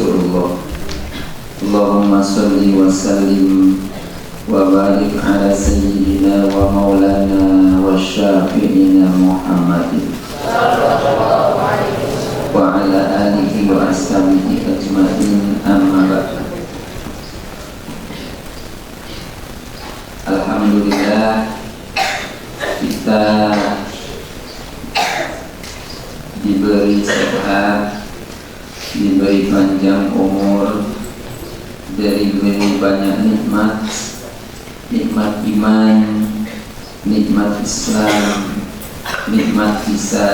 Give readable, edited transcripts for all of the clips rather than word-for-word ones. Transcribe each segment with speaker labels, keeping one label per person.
Speaker 1: Rasulullah. Allahumma salli wa sallim wa barik ala sayyidina wa maulana wa syafi'ina Muhammadin wa ala alihi wa ashabihi ajma'in, amma ba'd. Alhamdulillah, kita diberi sehat, diberi panjang umur, diberi banyak nikmat, nikmat iman, nikmat Islam, nikmat bisa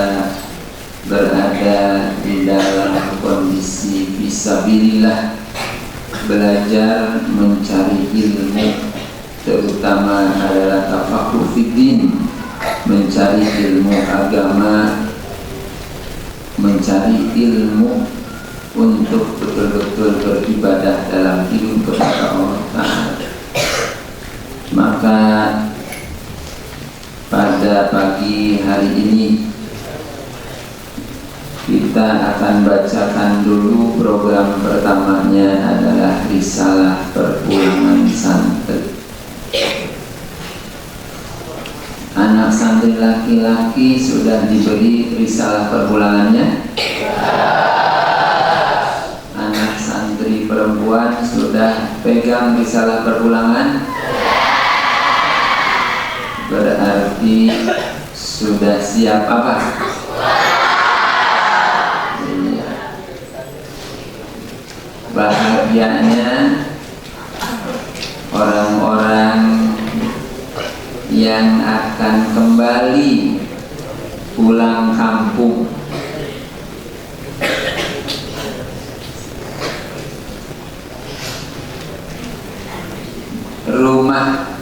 Speaker 1: berada di dalam kondisi fisabilillah, belajar mencari ilmu, terutama adalah tafaqquh fiddin, mencari ilmu agama, mencari ilmu untuk betul-betul beribadah dalam hidup kepada Allah Ta'ala. Maka pada pagi hari ini kita akan bacakan dulu program pertamanya adalah Risalah Perpulangan Santri. Anak santri laki-laki sudah diberi risalah perpulangannya? Anak santri perempuan sudah pegang risalah perpulangan? Berarti sudah siap apa? Iya. Bahagianya orang-orang yang akan kembali pulang kampung. Rumah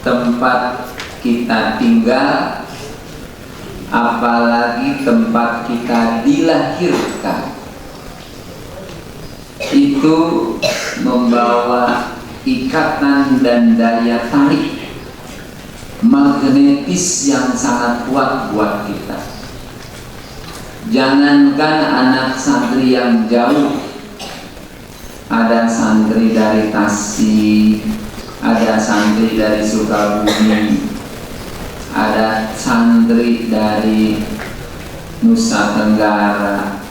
Speaker 1: tempat kita tinggal, apalagi tempat kita dilahirkan, itu membawa ikatan dan daya tarik magnetis yang sangat kuat buat kita. Jangankan anak santri yang jauh, ada santri dari Tasik, ada santri dari Sukabumi, ada santri dari Nusa Tenggara,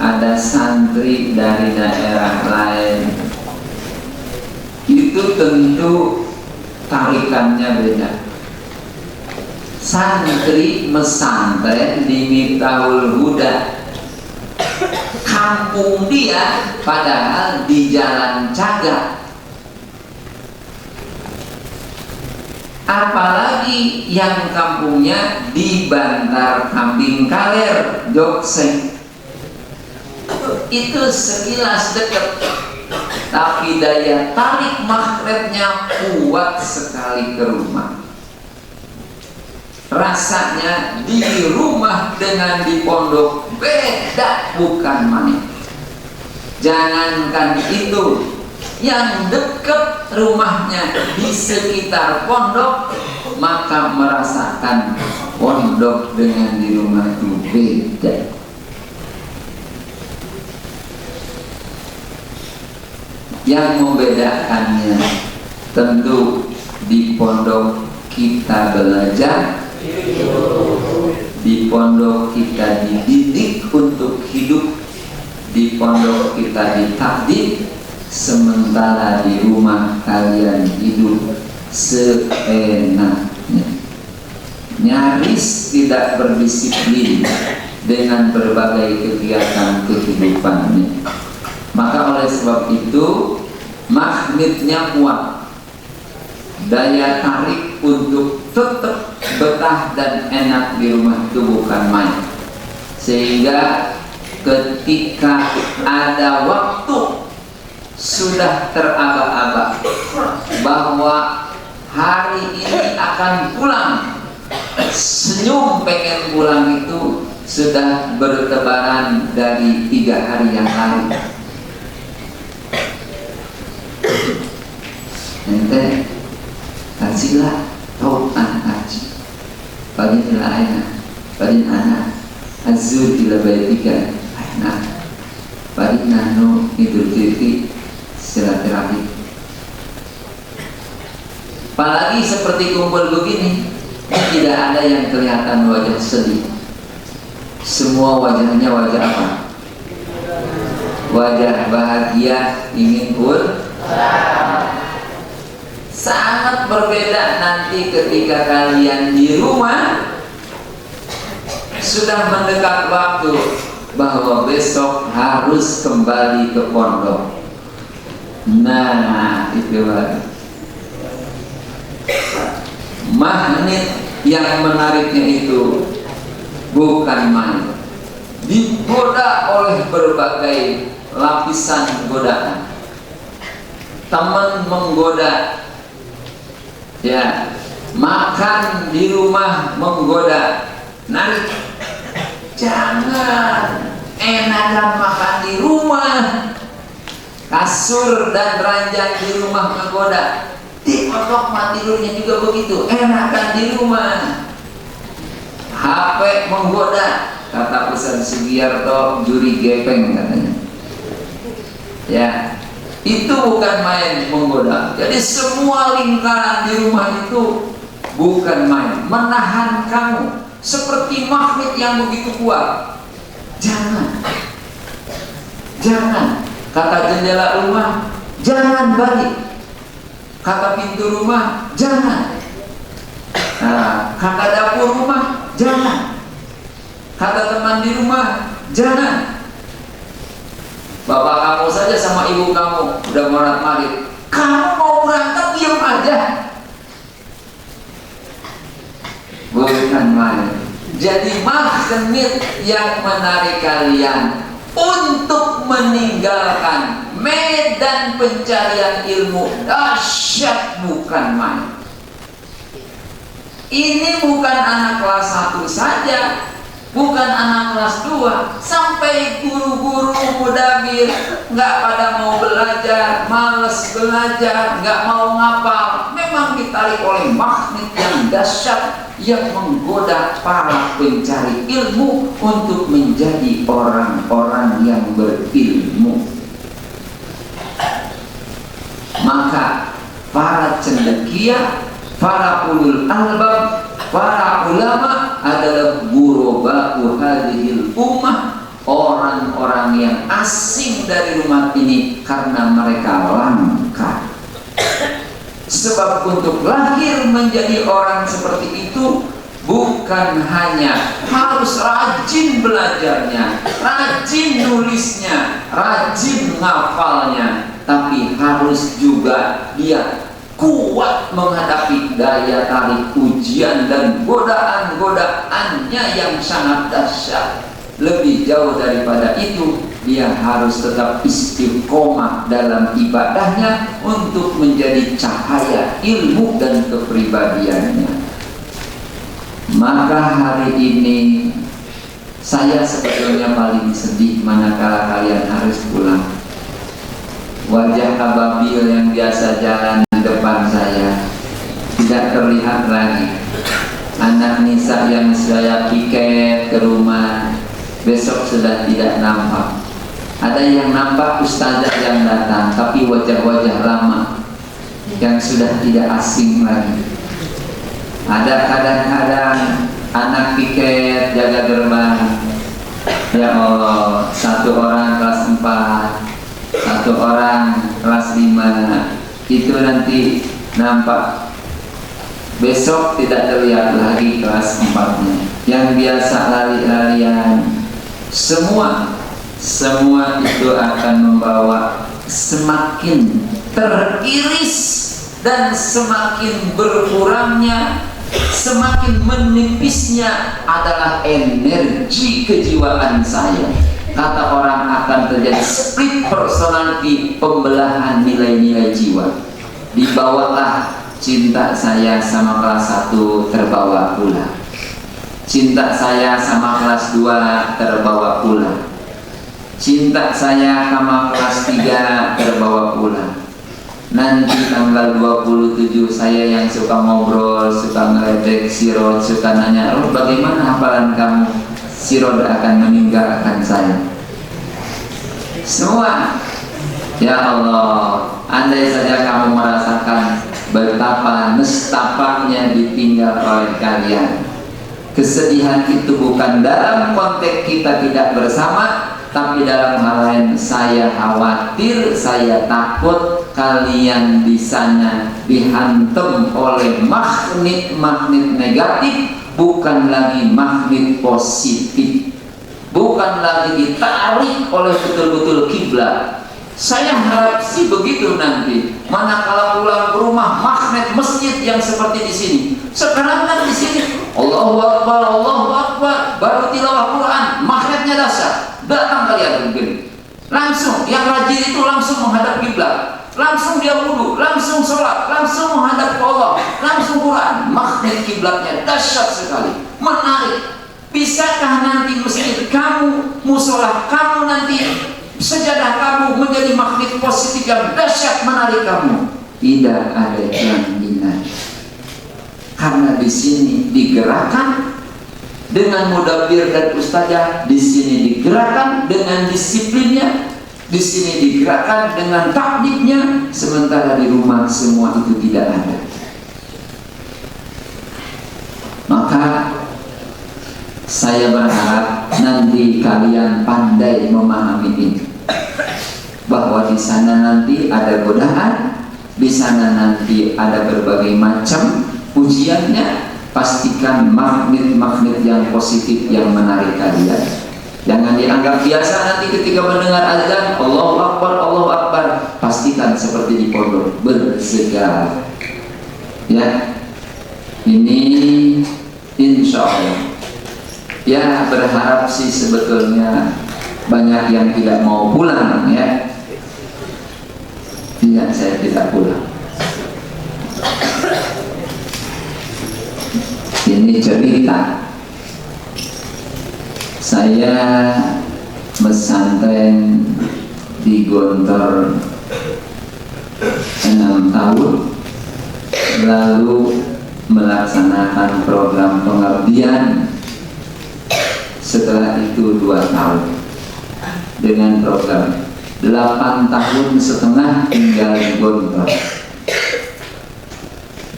Speaker 1: ada santri dari daerah lain. Itu tentu tarikannya beda. Santri mesantren di Miftahul Huda, kampung dia padahal di Jalan Cagak. Apalagi yang kampungnya di Bantar Kambing Kaler, Jokseng. Itu sekilas dekat, tapi daya tarik magnetnya kuat sekali ke rumah. Rasanya di rumah dengan di pondok beda, bukan main. Jangankan itu, yang dekat rumahnya di sekitar pondok, maka merasakan pondok dengan di rumah itu beda. Yang membedakannya tentu di pondok kita belajar, di pondok kita dididik untuk hidup, di pondok kita ditakdir, sementara di rumah kalian hidup seenaknya, nyaris tidak berdisiplin dengan berbagai kegiatan kehidupannya. Maka oleh sebab itu magnetnya kuat, daya tarik untuk tetap betah dan enak di rumah itu bukan main. Sehingga ketika ada waktu sudah teraba-aba bahwa hari ini akan pulang, senyum pengen pulang itu sudah bertebaran dari 3 hari yang lalu. Ente kasihlah tahu anak haji bagi anak, bagi anak azur di lebih 3 anak balik nano Idul Fitri silaturahmi. Apalagi seperti kumpul begini, tidak ada yang kelihatan wajah sedih. Semua wajahnya wajah apa? Wajah bahagia, ingin sangat berbeda nanti ketika kalian di rumah sudah mendekat waktu bahwa besok harus kembali ke pondok. Nah, itu magnet yang menariknya itu bukan main, digoda oleh berbagai lapisan godaan. Teman menggoda, ya, makan di rumah menggoda, narik, jangan, enakan makan di rumah. Kasur dan ranjang di rumah menggoda, di pondok tidurnya juga begitu, enakan di rumah. HP menggoda, kata Ustaz Sugiarto, juri gepeng katanya. Ya, itu bukan main menggoda. Jadi semua lingkaran di rumah itu bukan main, menahan kamu seperti magnet yang begitu kuat. Jangan, jangan. Kata jendela rumah, jangan balik. Kata pintu rumah, jangan. Nah, kata dapur rumah, jangan. Kata teman di rumah, jangan. Bapak kamu saja sama ibu kamu udah morat-marit, kamu mau berangkat diam aja. Bukan main. Jadi magnet yang menarik kalian untuk meninggalkan medan pencarian ilmu dahsyat, bukan main. Ini bukan anak kelas 1 saja, bukan anak kelas 2, sampai guru-guru mudabir nggak pada mau belajar, males belajar, nggak mau ngapal, memang ditarik oleh magnet yang dahsyat yang menggoda para pencari ilmu untuk menjadi orang-orang yang berilmu. Maka para cendekia, para ulul albab, para ulama adalah ghuraba'u hadhil ummah, orang-orang yang asing dari umat ini karena mereka langka. Sebab untuk lahir menjadi orang seperti itu bukan hanya harus rajin belajarnya, rajin nulisnya, rajin ngafalnya, tapi harus juga dia kuat menghadapi daya tarik ujian dan godaan-godaannya yang sangat dahsyat. Lebih jauh daripada itu, dia harus tetap istiqomah dalam ibadahnya untuk menjadi cahaya ilmu dan kepribadiannya. Maka hari ini saya sebetulnya paling sedih manakala kalian harus pulang. Wajah ababil yang biasa jalan di depan saya tidak terlihat lagi. Anak nisa yang saya piket ke rumah besok sudah tidak nampak. Ada yang nampak ustazah yang datang, tapi wajah-wajah lama yang sudah tidak asing lagi. Ada kadang-kadang anak piket jaga gerbang, ya Allah, satu orang kelas 4, satu orang kelas 5, itu nanti nampak. Besok tidak terlihat lagi kelas 4-nya. Yang biasa lari-larian, semua itu akan membawa semakin teriris dan semakin berkurangnya, semakin menipisnya adalah energi kejiwaan saya. Kata orang akan terjadi split personality, pembelahan nilai-nilai jiwa. Dibawalah cinta saya sama kelas 1 terbawa pula, cinta saya sama kelas 2 terbawa pula, cinta saya sama kelas 3 terbawa pula. Nanti tanggal 27 saya yang suka ngobrol, suka ngeledek Sirod, suka nanya, "Oh, bagaimana hafalan kamu?" Sirod akan meninggalkan saya. semua. Ya Allah, andai saja kamu merasakan betapa nestapanya ditinggal oleh kalian. Kesedihan itu bukan dalam konteks kita tidak bersama, tapi dalam hal lain saya khawatir, saya takut kalian di sana dihantam oleh magnet-magnet negatif, bukan lagi magnet positif, bukan lagi ditarik oleh betul-betul kiblat. Saya harap sih begitu nanti. Manakala pulang ke rumah, magnet masjid yang seperti di sini. Sekarang kan di sini Allahu Akbar, Allahu Akbar, baru tilawah Quran, magnetnya dahsyat. Datang kalian mungkin. Langsung yang rajin itu langsung menghadap kiblat. Langsung dia wudu, langsung sholat, langsung menghadap ke Allah, langsung Quran. Magnet kiblatnya dahsyat sekali, menarik. Bisakah nanti masjid kamu, musola kamu nanti, sejadah kamu menjadi magnet positif yang dahsyat menarik kamu? Tidak ada jaminan. Karena di sini digerakkan dengan mudabir dan ustazah, di sini digerakkan dengan disiplinnya, di sini digerakkan dengan takdibnya, sementara di rumah semua itu tidak ada. Maka saya berharap nanti kalian pandai memahami ini, bahwa di sana nanti ada godaan, di sana nanti ada berbagai macam ujiannya. Pastikan magnet-magnet yang positif yang menarik kalian. Jangan dianggap biasa nanti ketika mendengar azan Allahu Akbar, Allahu Akbar. Pastikan seperti di pondok, bersegera. Ya, ini insya Allah. Ya, berharap sih sebetulnya banyak yang tidak mau pulang ya. Tidak, saya tidak pulang. Ini cerita. Saya pesantren di Gontor 6 tahun, lalu melaksanakan program pengabdian. Setelah itu 2 tahun dengan program 8 tahun setengah tinggal di Gontor.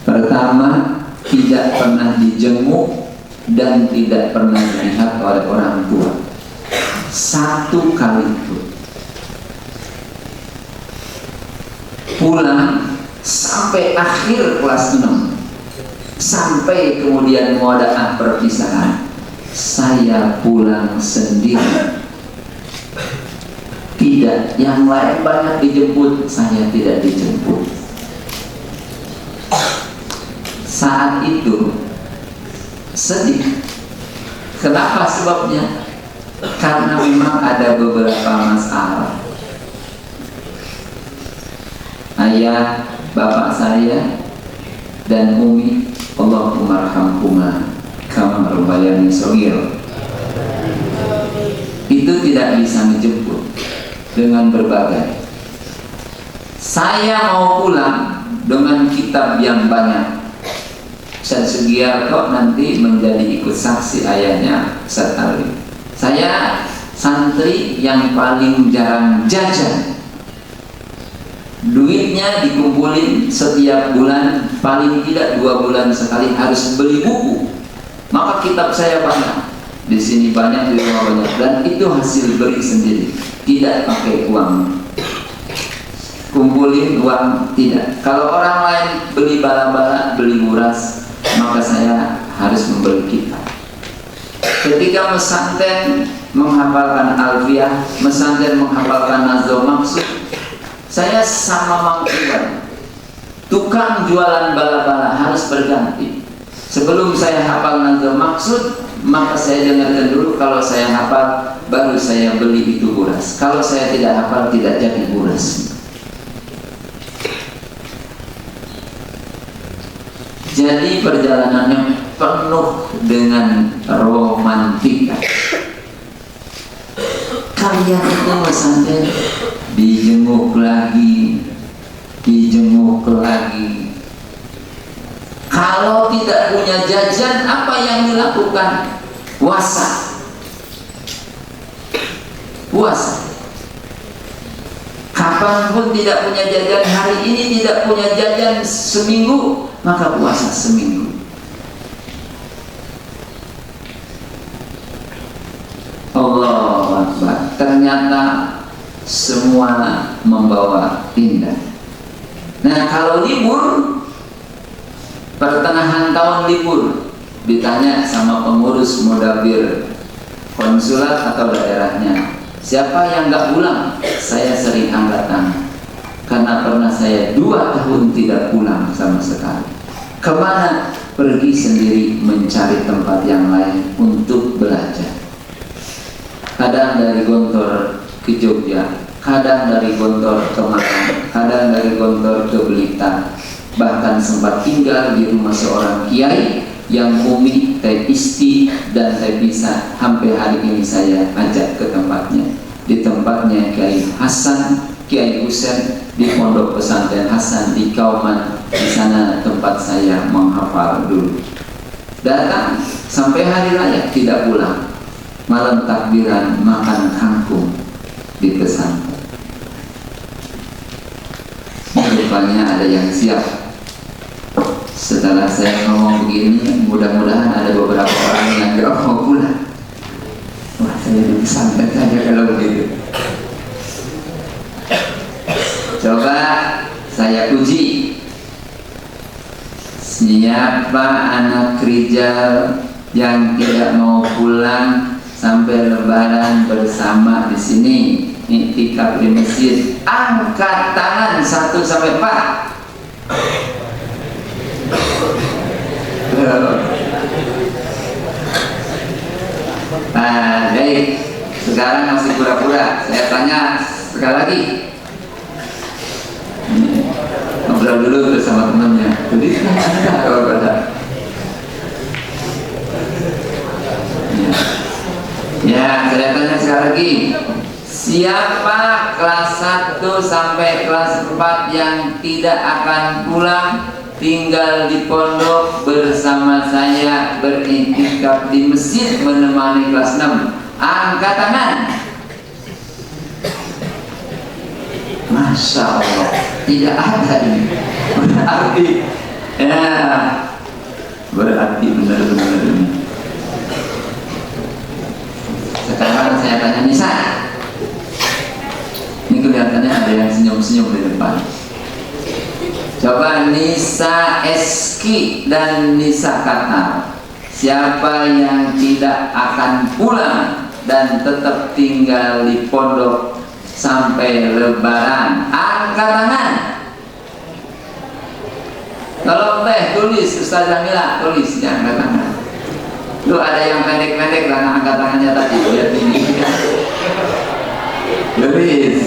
Speaker 1: Pertama, tidak pernah dijenguk dan tidak pernah dilihat oleh orang tua. 1 kali pun. Pulang sampai akhir kelas 6, sampai kemudian muadaah perpisahan, saya pulang sendiri. Tidak, yang lain banyak dijemput, saya tidak dijemput. Saat itu sedih. Kenapa sebabnya? Karena memang ada beberapa masalah. Ayah, bapak saya dan Umi, Allahumma arhamhuma kama rabbayani shaghira, itu tidak bisa menjemput dengan berbagai. Saya mau pulang dengan kitab yang banyak. Ustaz Sugiarto nanti menjadi ikut saksi ayahnya Ustaz Ali. Saya santri yang paling jarang jajan. Duitnya dikumpulin setiap bulan, paling tidak 2 bulan sekali harus beli buku. Maka kitab saya banyak. Di sini banyak, di rumah banyak, dan itu hasil beri sendiri, tidak pakai uang. Kumpulin uang tidak. Kalau orang lain beli bala-bala, beli muras, maka saya harus membeli kitab. Ketika mesantren menghafalkan Alfiyah, mesantren menghafalkan Nazom Maksud, saya sama Mang Iwan, tukang jualan bala-bala, harus berganti. Sebelum saya hafal Nazom Maksud, maka saya dengarkan dulu. Kalau saya hafal, baru saya beli itu buras. Kalau saya tidak hafal, tidak jadi buras. Jadi perjalanannya penuh dengan romantika. Kalian itu pesantren dijenguk lagi, dijenguk lagi. Kalau tidak punya jajan, apa yang dilakukan? Puasa. Puasa. Abang pun tidak punya jajan hari ini, tidak punya jajan seminggu, maka puasa seminggu. Allahu Akbar. Ternyata semua membawa indah. Nah, kalau libur, pertengahan tahun libur, ditanya sama pengurus mudabir konsulat atau daerahnya, siapa yang nggak pulang? Saya sering angkat tangan, karena pernah saya 2 tahun tidak pulang sama sekali. Kemana? Pergi sendiri mencari tempat yang lain untuk belajar. Kadang dari Gontor ke Jogja, kadang dari Gontor ke Malang, kadang dari Gontor ke Blitar. Bahkan sempat tinggal di rumah seorang kiai yang umi Teh Isti, dan saya bisa sampai hari ini saya ajak ke tempatnya. Di tempatnya Kiai Hasan, Kiai Husain di Pondok Pesantren Hasan di Kauman. Di sana tempat saya menghafal dulu. Datang sampai hari raya tidak pulang. Malam takbiran makan kangkung di pesantren. Rupanya ada yang siap. Setelah saya ngomong begini, mudah-mudahan ada beberapa orang yang gak mau pulang. Wah, saya di pesantren saja kalau begitu. Coba saya uji, siapa anak rijal yang tidak mau pulang sampai lebaran bersama di sini, iktikaf di masjid? Angkat tangan 1 sampai 4. Baik, sekarang masih pura-pura. Saya tanya sekali lagi. Ngobrol dulu bersama temannya. Jadi kalau pada ya, saya tanya sekali lagi. Siapa kelas 1 sampai kelas 4 yang tidak akan pulang, tinggal di pondok bersama saya, beriktikaf di masjid menemani kelas 6? Angkat tangan. Masya Allah, tidak ada ini. Berarti benar-benar ini. Sekarang saya tanya Nisa. Ini kelihatannya ada yang senyum-senyum di depan. Coba Nisa Eski dan Nisa Qatar, siapa yang tidak akan pulang dan tetap tinggal di pondok sampai lebaran? Angkat tangan. Tolong teh tulis, Ustazah Mila tulis, jangan angkat tangan. Lu ada yang pendek-pendek karena angkat tangannya tadi, lihat ini. Tulis.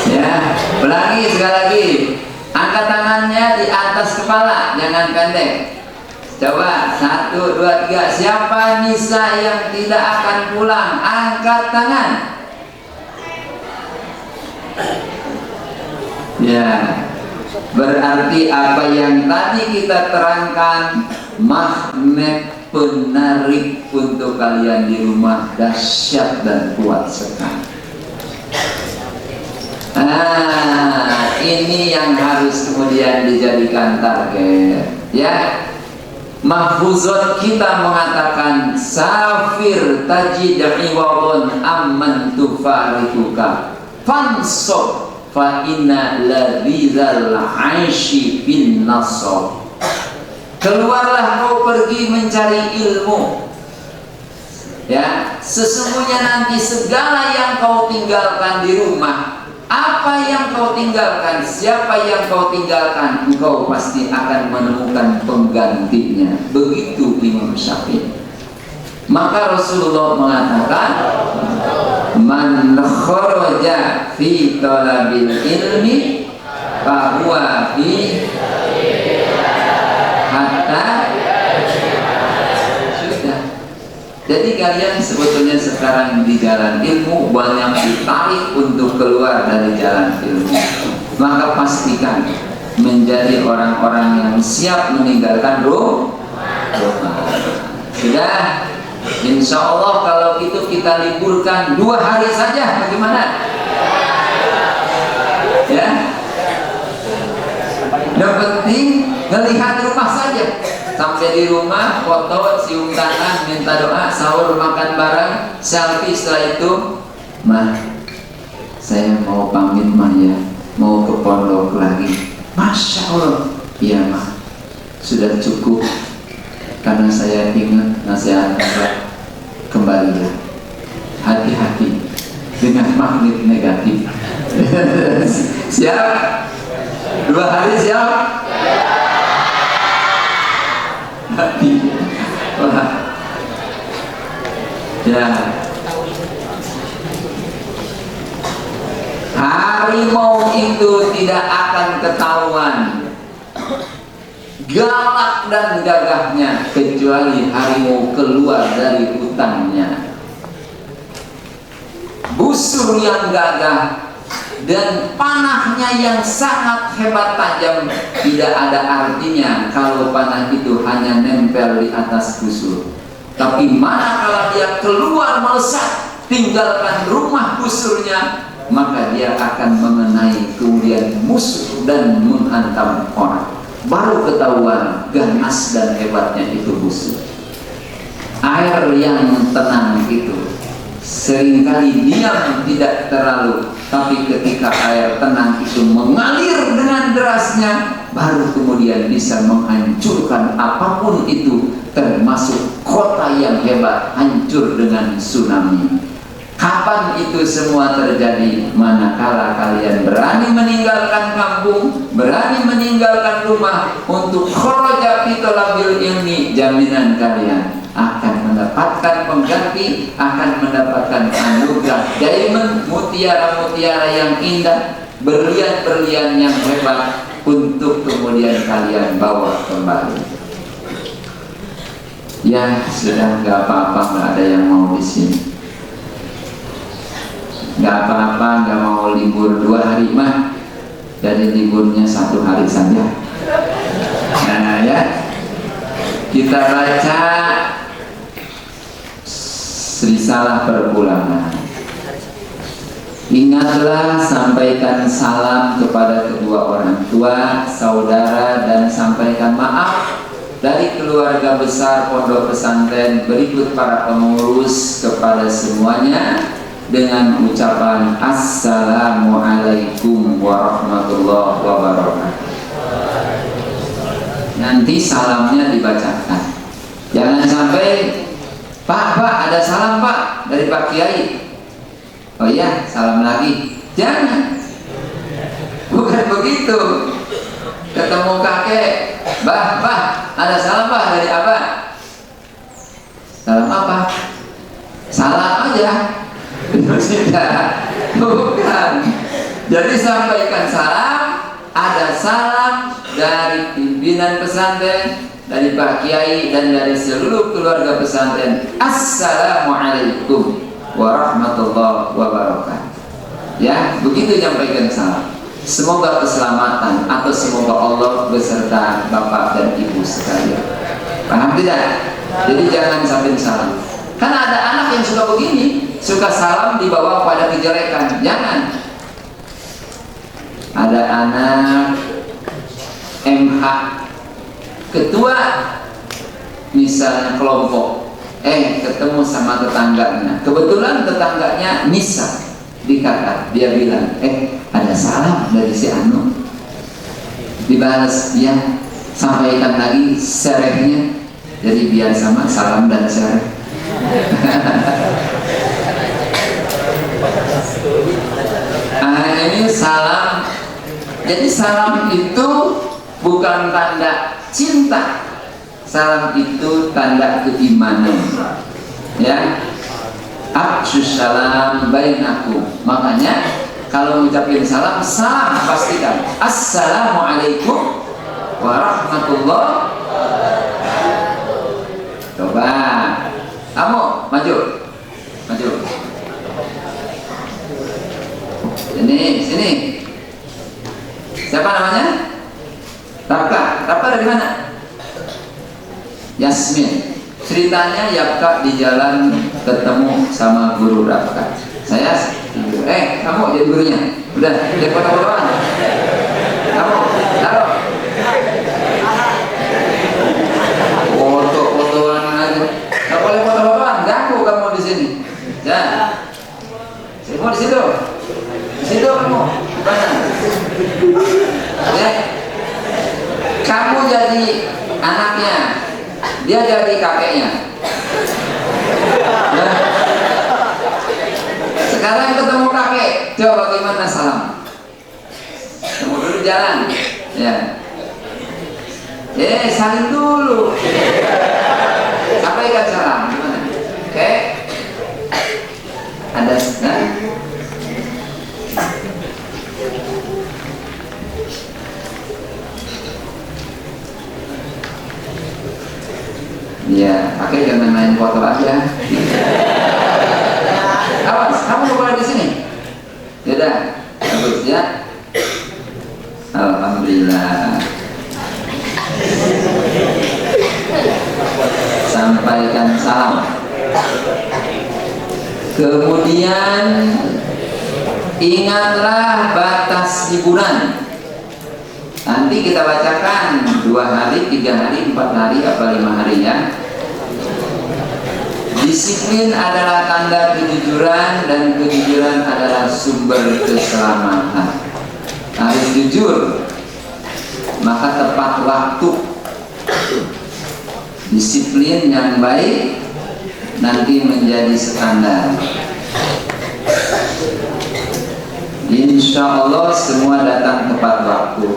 Speaker 1: Ya, ulangi sekali lagi. Angkat tangannya di atas kepala, jangan pendek. Coba 1, 2, 3. Siapa Nisa yang tidak akan pulang? Angkat tangan. Ya, berarti apa yang tadi kita terangkan, magnet penarik untuk kalian di rumah dahsyat dan kuat sekali. Ini yang harus kemudian dijadikan target, ya. Mahfuzat kita mengatakan safir tajid iwadun amman tufarikuka fansob fa inna ladzal aishi bin nasab. Keluarlah kau pergi mencari ilmu, ya. Sesungguhnya nanti segala yang kau tinggalkan di rumah, apa yang kau tinggalkan, siapa yang kau tinggalkan, engkau pasti akan menemukan penggantinya. Begitu Imam Syafi'i. Maka Rasulullah mengatakan, man kharaja fi talabil ilmi fahuwa fi hatta. Jadi kalian sebetulnya sekarang di jalan ilmu banyak ditarik untuk keluar dari jalan ilmu. Maka pastikan menjadi orang-orang yang siap meninggalkan rumah. Sudah, insya Allah kalau itu kita liburkan 2 hari saja, bagaimana? Ya, yang penting ngelihat rumah saja. Sampai di rumah, foto, cium tangan, minta doa, sahur, makan bareng, selfie. Setelah itu, mah, saya mau pamit mah ya, mau ke pondok lagi. Masya Allah, iya mah, sudah cukup. Karena saya ingat nasihat Bapak, kembali ya, hati-hati dengan magnet negatif. Siap? 2 hari siap? Hati. Wah. Ya. Harimau itu tidak akan ketahuan galak dan gagahnya kecuali harimau keluar dari hutannya. Busur yang gagah dan panahnya yang sangat hebat tajam tidak ada artinya kalau panah itu hanya nempel di atas busur. Tapi manakala dia keluar melesat tinggalkan rumah busurnya, maka dia akan mengenai kemudian musuh dan menghantam orang. Baru ketahuan ganas dan hebatnya itu busur. Air yang tenang itu seringkali diam tidak terlalu, tapi ketika air tenang itu mengalir dengan derasnya, baru kemudian bisa menghancurkan apapun itu, termasuk kota yang hebat hancur dengan tsunami. Kapan itu semua terjadi? Manakala kalian berani meninggalkan kampung, berani meninggalkan rumah untuk kharaja fi talabil ilmi, jaminan kalian akan mendapatkan pengganti, akan mendapatkan anugerah diamond, mutiara-mutiara yang indah, berlian-berlian yang hebat untuk kemudian kalian bawa kembali. Ya sudah, nggak apa-apa, nggak ada yang mau di sini. Nggak apa-apa, nggak mau libur 2 hari mah, jadi liburnya 1 hari saja. Nah ya, kita baca risalah perpulangan. Ingatlah, sampaikan salam kepada kedua orang tua, saudara, dan sampaikan maaf dari keluarga besar pondok pesantren berikut para pengurus kepada semuanya dengan ucapan Assalamualaikum warahmatullahi wabarakatuh. Nanti salamnya dibacakan. Jangan sampai Pak, ada salam Pak dari Pak Kiai. Oh iya, salam lagi. Jangan. Bukan begitu. Ketemu kakek, Bah, ada salam Pak dari Abah. Salam apa? Salam aja. Tidak, bukan. Jadi sampaikan salam. Ada salam dari pimpinan pesantren, dari Pak Kiai, dan dari seluruh keluarga pesantren. Assalamualaikum warahmatullahi wabarakatuh. Ya, begitu nyampaikan salam. Semoga keselamatan atau semoga Allah beserta Bapak dan Ibu sekalian. Paham tidak? Jadi jangan sampai salam. Karena ada anak yang suka begini, suka salam dibawa pada kejelekan. Jangan. Ada anak MH ketua misalnya kelompok, ketemu sama tetangganya, kebetulan tetangganya Nisa dikata, dia bilang, ada salam dari si Anu. Dibalas, ya, sampaikan lagi serehnya. Jadi biar sama salam dan sereh. Ini salam. Jadi salam itu bukan tanda cinta. Salam itu tanda keimanan. Ya. Afshus salam bainakum. Makanya kalau mengucapkan salam, salam pastikan Assalamualaikum warahmatullahi wabarakatuh. Coba kamu maju. Sini. Siapa namanya? Rafka dari mana? Yasmin. Ceritanya Yapka di jalan ketemu sama guru Rafka. Saya Kamu jadi gurunya. Udah, dia foto-fotoan. Kamu, taruh. Foto-fotoan aja. Nggak boleh foto-fotoan, ganggu kamu di sini. Ya. Kamu di situ. Di situ kamu. Mana? Ya. Kamu jadi anaknya, dia jadi kakeknya. Ya. Sekarang ketemu kakek, coba bagaimana salam? Kamu dulu jalan, ya. Saling dulu. Sampaikan salam, gimana? Oke? Ada kan? Ya, kakek jangan main foto aja. Awas, kamu boleh di sini. Yaudah, bagus ya. Alhamdulillah. Sampaikan salam. Kemudian ingatlah batas hiburan. Nanti kita bacakan 2 hari, 3 hari, 4 hari, apa 5 hari ya. Disiplin adalah tanda kejujuran dan kejujuran adalah sumber keselamatan. Harus jujur, maka tepat waktu. Disiplin yang baik nanti menjadi standar. Insya Allah semua datang tepat waktu.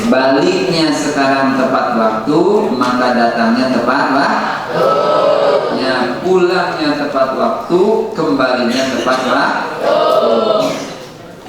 Speaker 1: Baliknya sekarang tepat waktu, maka datangnya tepat waktu. Ya, pulangnya tepat waktu, kembalinya tepat waktu.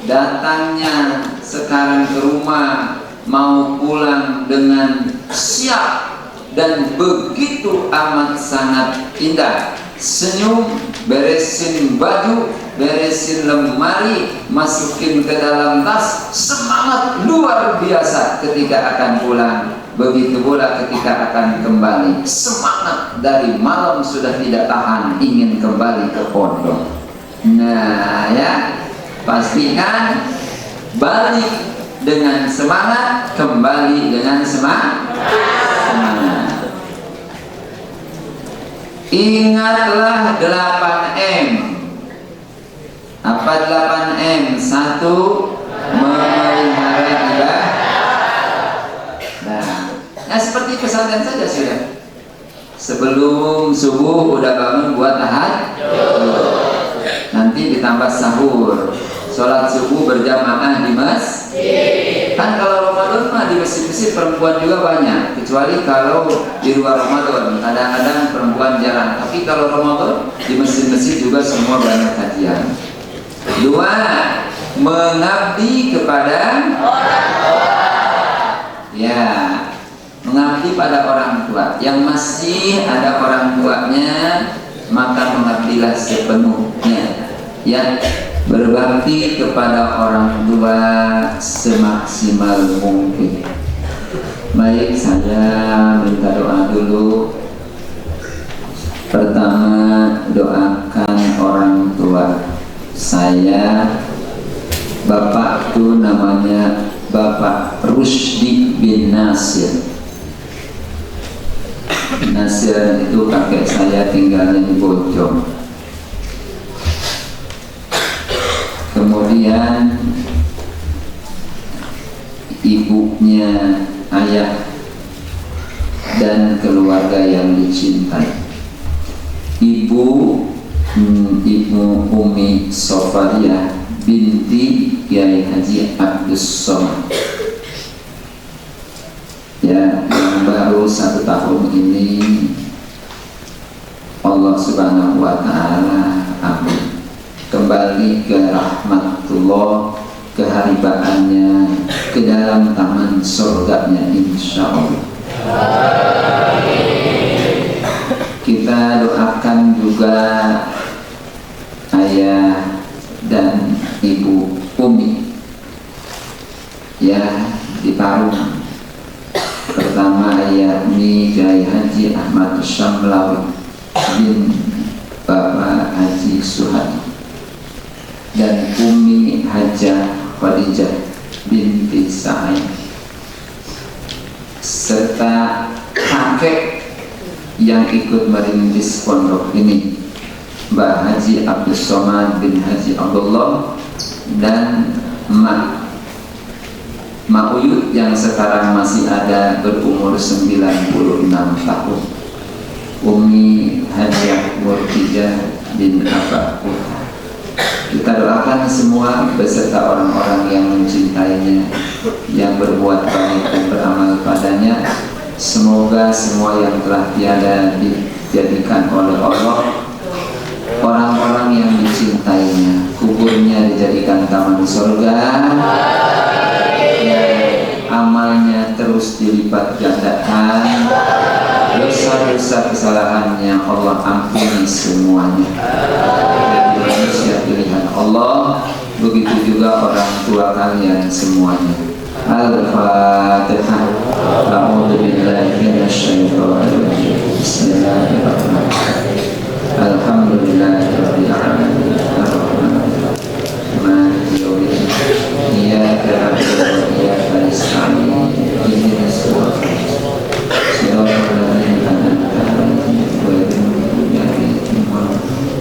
Speaker 1: Datangnya sekarang ke rumah, mau pulang dengan siap dan begitu amat sangat indah. Senyum, beresin baju, beresin lemari, masukin ke dalam tas, semangat luar biasa ketika akan pulang. Begitu pula ketika akan kembali, semangat dari malam sudah tidak tahan, ingin kembali ke pondok. Nah ya, pastikan balik dengan semangat, kembali dengan semangat. Ingatlah 8M. Apa 8M? 1. Memelihara ibadah. Nah, seperti pesantren saja sudah. Sebelum subuh udah bangun buat tahajud. Nanti ditambah sahur. Sholat subuh berjamaah di masjid. Kan kalau Ramadan mah di masjid-masjid perempuan juga banyak, kecuali kalau di luar Ramadan kadang-kadang perempuan jarang. Tapi kalau Ramadan di masjid-masjid juga semua banyak kajian. 2. Mengabdi kepada orang tua. Ya, mengabdi pada orang tua. Yang masih ada orang tuanya, maka mengabdilah sepenuhnya. Ya, berbakti kepada orang tua semaksimal mungkin. Baik, saya minta doa dulu. Pertama, doakan orang tua saya. Bapak itu namanya Bapak Rusdi bin Nasir. Nasir itu kakek saya, tinggalnya di Bojong. Kemudian ibunya, ayah dan keluarga yang dicintai. Ibu Umi Sofaria binti Kiai Haji Abdus Somad. Ya, yang baru 1 tahun ini Allah Subhanahu wa Ta'ala amin, kembali ke rahmatullah, keharibaannya, ke dalam taman surganya insya Allah. Kita doakan juga ayah dan ibu Umi ya di Parung. Pertama yakni Kiai Haji Ahmad Syamlawi bin Bapak Haji Suhadi. dan Umi Hajah Khadijah binti Sa'id, serta kakek yang ikut merintis pondok ini, Mbah Haji Abdul Somad bin Haji Abdullah, dan Mak Uyut yang sekarang masih ada berumur 96 tahun, Umi Hajah Murtijah bin Abah Putra. Kita doakan semua beserta orang-orang yang mencintainya, yang berbuat baik dan beramal padanya. Semoga semua yang telah tiada dijadikan oleh Allah, orang-orang yang dicintainya, kuburnya dijadikan taman surga, amalnya terus dilipat gandakan, dosa-dosa kesalahannya Allah ampuni semuanya. Jadi manusia pilihan Allah, begitu juga orang tua kalian semuanya. Al-Fatihah. A'udzu billahi minasyaitonir rajim. Bismillahirrahmanirrahim. Alhamdulillahirabbil alamin. Ar-Rahmanir-Rahim. Maliki yaumiddin. Iyyaka na'budu wa iyyaka nasta'in. Ihdinas siratal mustaqim. Shiratal ladzina an'amta 'alaihim ghairil maghdubi 'alaihim waladdallin.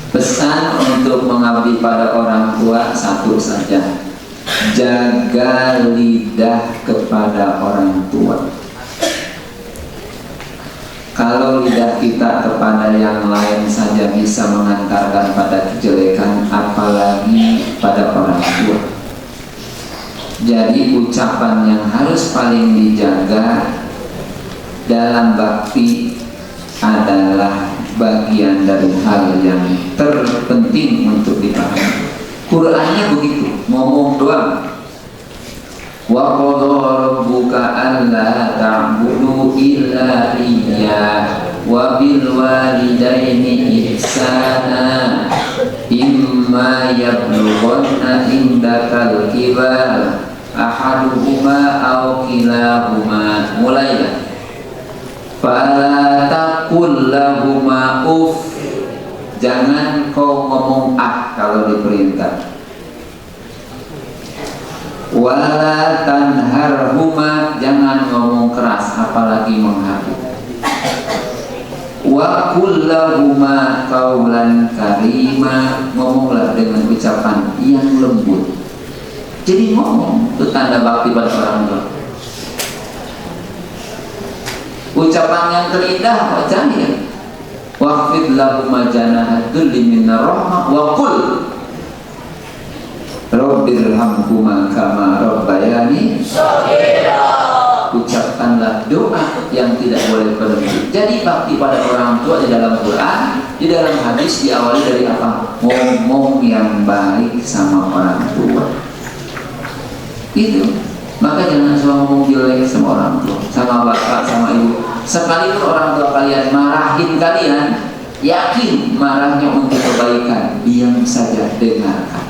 Speaker 1: Pesan untuk mengabdi pada orang tua satu saja: jaga lidah kepada orang tua. Kalau lidah kita kepada yang lain saja bisa mengantarkan pada kejelekan, apalagi pada orang tua. Jadi ucapan yang harus paling dijaga dalam bakti adalah bagian dari hal yang terpenting untuk dipahami. Qur'annya begitu, ngomong doang. Wa qadha rabbuka alla ta'budu illa iyyah wa bil walidaini ihsana imma yablughanna indakal kibar ahaduhuma aw kilahuma. Mulai ya. Fala taqul lahuma uff. Jangan kau ngomong kalau diperintah. Wala tanharhuma. Jangan ngomong keras apalagi mengharu. Wa qul lahuma qaulan karima. Ngomonglah dengan ucapan yang lembut. Jadi ngomong itu tanda bakti pada orang tua. Ucapan yang terindah wajah ya. Waqfid lahuma janaha dhulli minar rahmah wa qul rabbirhamhuma kama rabbayani shaghira. Ucapkanlah doa yang tidak boleh berhenti. Jadi bakti pada orang tua di dalam Quran, di dalam hadis diawali dari apa? Ngomong yang baik sama orang tua. Itu. Maka jangan selalu ngomong jelek sama orang tua, sama bapak, sama ibu. Sekalipun orang tua kalian marahin kalian, yakin marahnya untuk kebaikan, diam saja, dengarkan.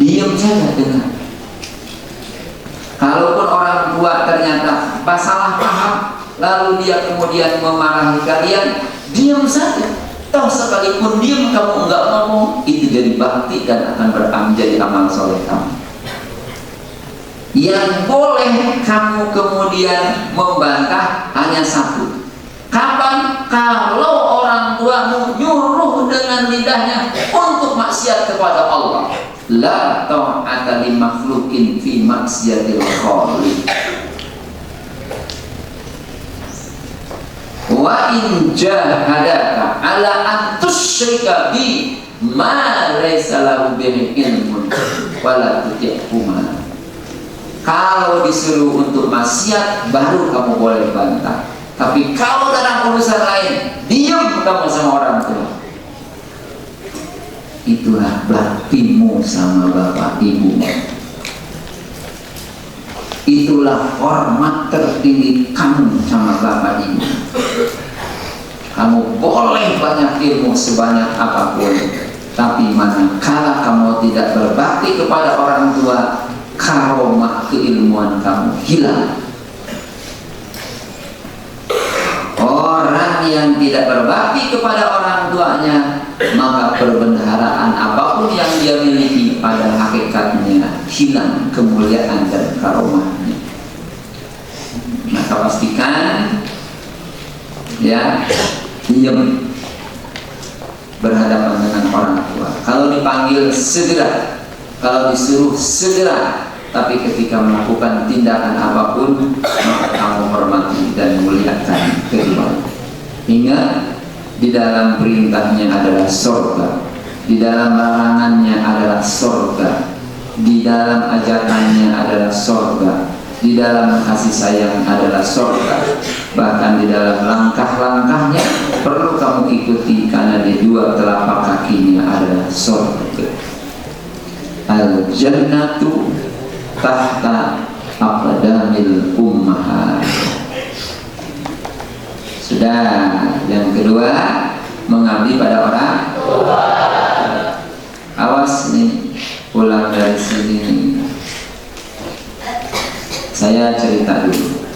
Speaker 1: Diam saja, dengar. Kalaupun orang tua ternyata salah paham, lalu dia kemudian memarahi kalian, diam saja. Toh sekalipun diam kamu enggak ngomong, itu jadi bakti dan akan menjadi amal soleh kamu. Yang boleh kamu kemudian membantah hanya satu. Kapan? Kalau orang tuamu nyuruh dengan lidahnya untuk maksiat kepada Allah. La ta'ata li makhlukin fi maksiatil khaliq. Wa in jahadaka ala an tusyrika bi ma laysa lahu bihi ilmun wala tuti'huma. Kalau disuruh untuk maksiat baru kamu boleh bantah. Tapi kalau dalam urusan lain, diam kamu sama orang tua. Itulah baktimu sama bapak ibu. Itulah hormat tertinggi kamu sama bapak ibu. Kamu boleh banyak ilmu sebanyak apapun, tapi manakala kamu tidak berbakti kepada orang tua, karomah keilmuan kamu hilang. Orang yang tidak berbakti kepada orang tuanya, maka perbendaharaan apapun yang dia miliki pada hakikatnya hilang kemuliaan dan karomahnya. Maka pastikan ya, diam berhadapan dengan orang tua. Kalau dipanggil segera, kalau disuruh segera, tapi ketika melakukan tindakan apapun, maka kamu hormati dan muliakan kedua. Ingat, di dalam perintahnya adalah surga, di dalam larangannya adalah surga, di dalam ajakannya adalah surga, di dalam kasih sayang adalah surga. Bahkan di dalam langkah-langkahnya perlu kamu ikuti, karena di dua telapak kakinya adalah surga. Al-jannatu tahta aqdamil ummahat. Sudah. Yang kedua, mengabdi pada orang tua. Awas nih, pulang dari sini saya cerita dulu.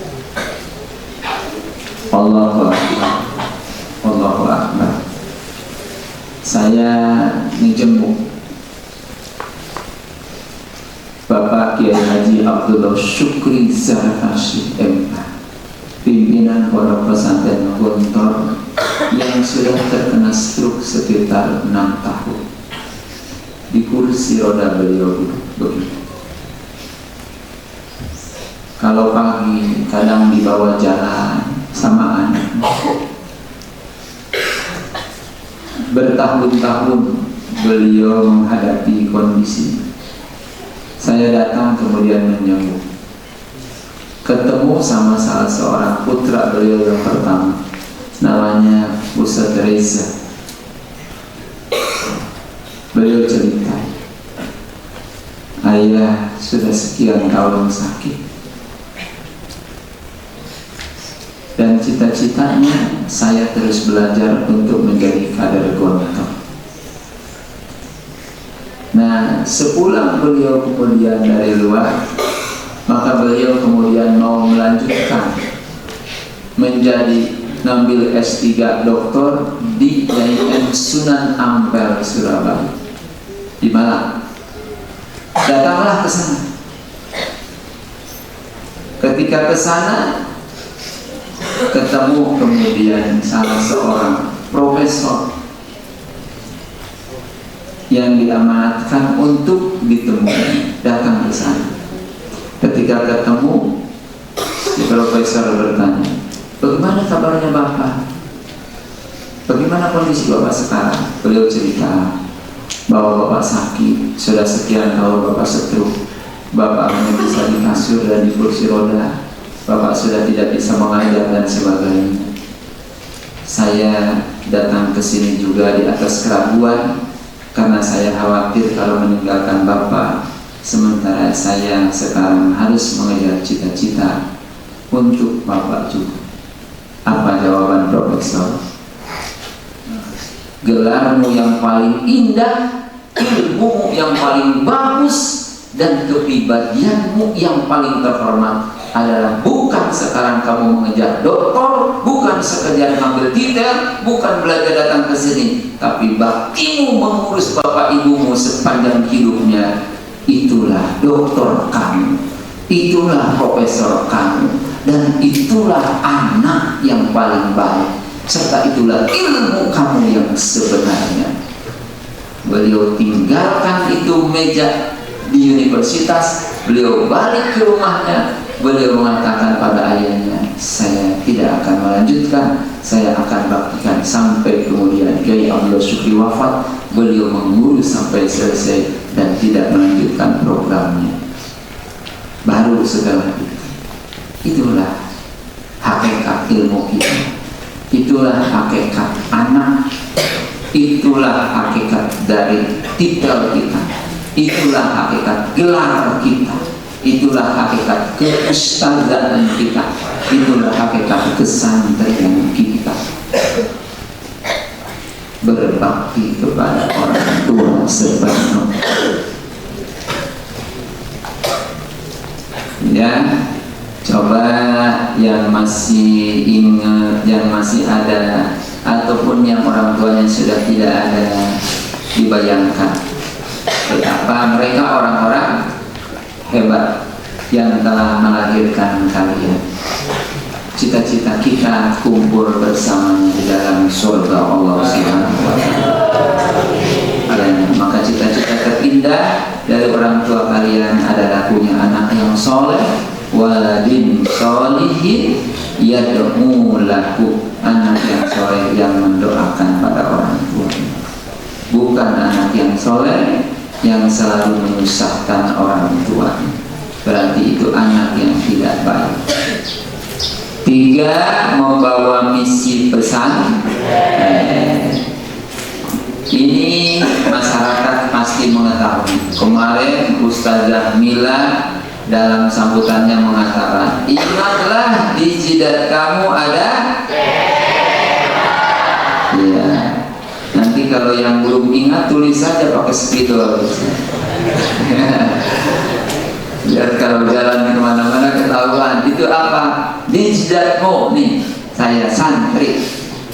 Speaker 1: Allahu Akbar, Allahu Akbar. Saya menjenguk Bapak Kiai Haji Abdullah Syukri Zarfashi MH, pimpinan Pondok Pesantren Gontor yang sudah terkena stroke sekitar 6 tahun. Di kursi roda beliau begitu. Kalau pagi kadang dibawa jalan sama anak. Bertahun-tahun beliau menghadapi kondisi. Saya datang kemudian menyambut, ketemu sama salah seorang putra beliau yang pertama, namanya Ustaz Reza. Beliau cerita, ayah sudah sekian tahun sakit, dan cita-citanya saya terus belajar untuk menjadi kader Gontor. Nah, sepulang beliau kemudian dari luar, maka beliau kemudian mau melanjutkan menjadi ngambil S3 doktor di IAIN Sunan Ampel, Surabaya, di Malang. Datanglah ke sana. Ketika ke sana, ketemu kemudian salah seorang profesor yang diamanatkan untuk ditemui, datang ke sana. Ketika ketemu, si profesor bertanya, bagaimana kabarnya Bapak? Bagaimana kondisi Bapak sekarang? Beliau cerita bahwa Bapak sakit, sudah sekian tahun Bapak stroke, Bapak hanya bisa di kasur dan di kursi roda, Bapak sudah tidak bisa mengajar dan sebagainya. Saya datang ke sini juga di atas keraguan, karena saya khawatir kalau meninggalkan Bapak, sementara saya sekarang harus mengejar cita-cita untuk Bapak juga. Apa jawaban profesor? Gelarmu yang paling indah, ilmumu yang paling bagus, dan kepribadianmu yang paling terhormat adalah bukan sekarang kamu mengejar doktor, bukan sekedar mengambil titel, bukan belajar datang ke sini, tapi baktimu mengurus bapak ibumu sepanjang hidupnya. Itulah doktor kamu, itulah profesor kamu, dan itulah anak yang paling baik, serta itulah ilmu kamu yang sebenarnya. Beliau tinggalkan itu meja di universitas, beliau balik ke rumahnya. Beliau mengatakan pada ayahnya, saya tidak akan melanjutkan, saya akan baktikan sampai kemudian Kiai Abdullah Syukri wafat. Beliau mengurus sampai selesai dan tidak melanjutkan programnya. Baru setelah itu, itulah hakikat ilmu kita, itulah hakikat anak, itulah hakikat dari titel kita, itulah hakikat gelar kita, itulah hakikat keustadzan kita, itulah hakikat kesantren kita. Berbakti kepada orang tua sepenuhnya. Ya, coba yang masih ingat, yang masih ada, ataupun yang orang tuanya sudah tidak ada, dibayangkan betapa mereka orang-orang hebat yang telah melahirkan kalian. Cita-cita kita kumpul bersamanya di dalam surga Allah Subhanahu wa Ta'ala. Maka cita-cita terindah dari orang tua kalian adalah punya anak yang soleh, waladin solihin yad'u lahu, anak yang soleh yang mendoakan pada orang tua, bukan anak yang soleh yang selalu menyusahkan orang tua. Berarti itu anak yang tidak baik. 3. Membawa misi pesan. Ini masyarakat pasti mengetahui. Kemarin Ustazah Mila dalam sambutannya mengatakan, ingatlah di jidat kamu ada. Ya, nanti kalau yang belum ingat tulis saja pakai spidol. Biar kalau jalan kemana-mana ketahuan itu apa, di jidatmu nih, saya santri.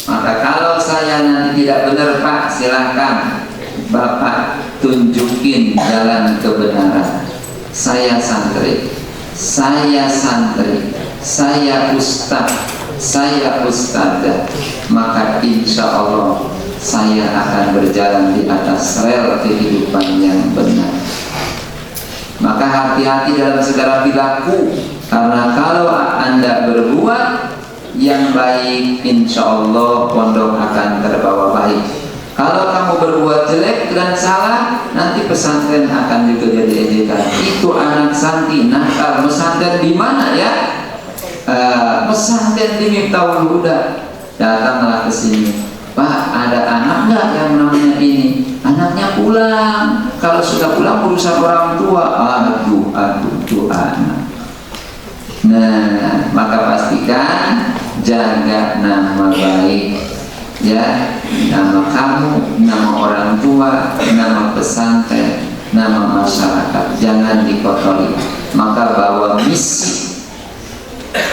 Speaker 1: Maka kalau saya nanti tidak benar Pak, silahkan Bapak tunjukin jalan kebenaran. Saya santri, saya santri, saya ustaz, saya ustazah. Maka insya Allah saya akan berjalan di atas rel kehidupan yang benar. Maka hati-hati dalam segala perilaku, karena kalau Anda berbuat yang baik, insya Allah pondok akan terbawa baik. Kalau kamu berbuat jelek dan salah, nanti pesantren akan juga jadi ejekan. Itu anak santri nakal. Pesantren di mana ya? Pesantren di Miftahul Huda. Datanglah ke sini. Pak, ada anak nggak yang namanya ini? Anaknya pulang. Kalau sudah pulang urusan orang tua. Aduh, tuh anak. Nah, maka pastikan jaga nama baik, ya, nama kamu, nama orang tua, nama pesantren, nama masyarakat, jangan dikotori. Maka bawa misi.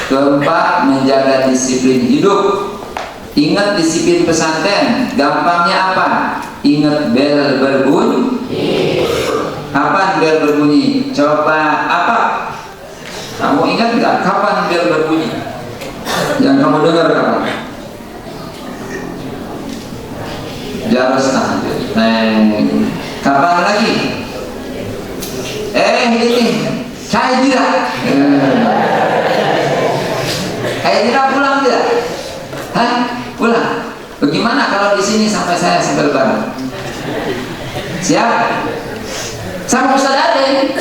Speaker 1: 4. Menjaga disiplin hidup. Ingat disiplin pesantren, gampangnya apa? Ingat bel berbunyi. Kapan bel berbunyi? Coba apa? Kamu ingat nggak kapan bel berbunyi? Yang kamu dengar kapan? Jaros tahajud. Kapan lagi? Ini saya tidak. Saya tidak pulang tidak? Hah? Pulang. Bagaimana kalau di sini sampai saya sampai lebaran? Siap? Sama Ustaz Ade.